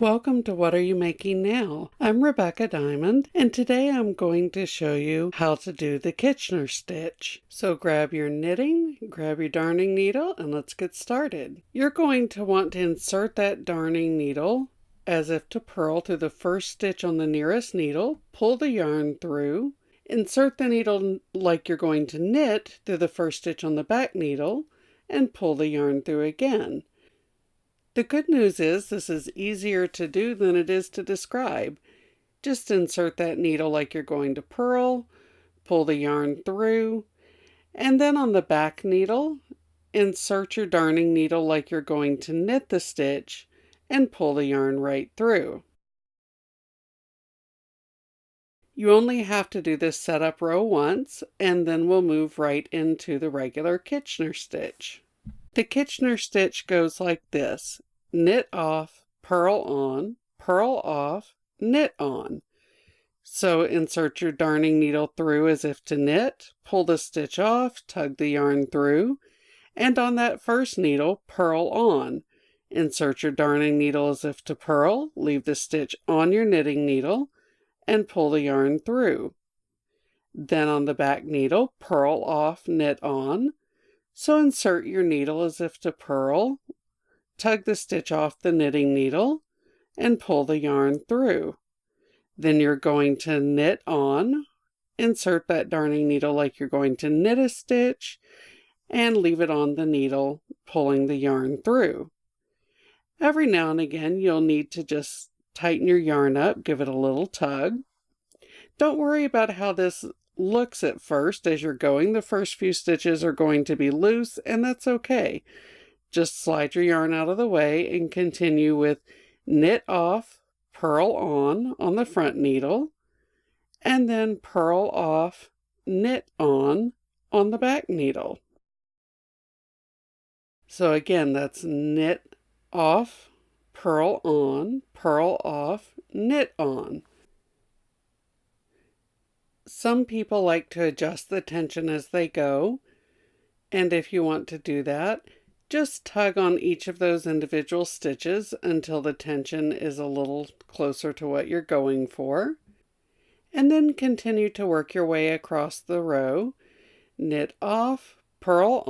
Welcome to What Are You Making Now? I'm Rebecca Diamond, and today I'm going to show you how to do the Kitchener stitch. So grab your knitting, grab your darning needle, and let's get started. You're going to want to insert that darning needle as if to purl through the first stitch on the nearest needle, pull the yarn through, insert the needle like you're going to knit through the first stitch on the back needle, and pull the yarn through again. The good news is this is easier to do than it is to describe. Just insert that needle like you're going to purl, pull the yarn through, and then on the back needle, insert your darning needle like you're going to knit the stitch and pull the yarn right through. You only have to do this setup row once, and then we'll move right into the regular Kitchener stitch. The Kitchener stitch goes like this: knit off, purl on, purl off, knit on. So insert your darning needle through as if to knit, pull the stitch off, tug the yarn through, and on that first needle, purl on. Insert your darning needle as if to purl, leave the stitch on your knitting needle, and pull the yarn through. Then on the back needle, purl off, knit on. So insert your needle as if to purl, tug the stitch off the knitting needle, and pull the yarn through. Then you're going to knit on, insert that darning needle like you're going to knit a stitch, and leave it on the needle, pulling the yarn through. Every now and again, you'll need to just tighten your yarn up, give it a little tug. Don't worry about how this looks at first as you're going. The first few stitches are going to be loose, and that's okay. Just slide your yarn out of the way and continue with knit off, purl on the front needle, and then purl off, knit on the back needle. So again, that's knit off, purl off, knit on. Some people like to adjust the tension as they go, and if you want to do that, just tug on each of those individual stitches until the tension is a little closer to what you're going for, and then continue to work your way across the row. Knit off, purl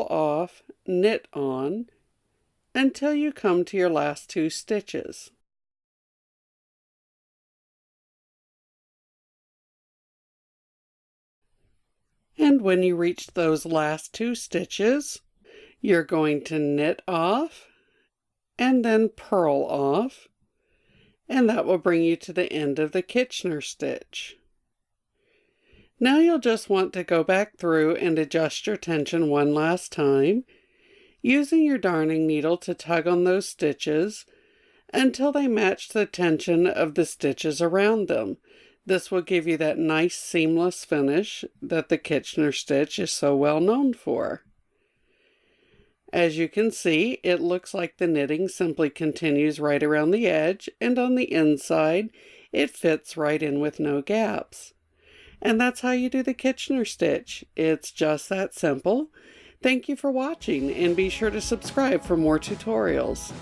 off, knit on, until you come to your last two stitches. And when you reach those last two stitches, you're going to knit off and then purl off, and that will bring you to the end of the Kitchener stitch. Now you'll just want to go back through and adjust your tension one last time, using your darning needle to tug on those stitches until they match the tension of the stitches around them. This will give you that nice seamless finish that the Kitchener stitch is so well known for. As you can see, it looks like the knitting simply continues right around the edge, and on the inside, it fits right in with no gaps. And that's how you do the Kitchener stitch. It's just that simple. Thank you for watching, and be sure to subscribe for more tutorials.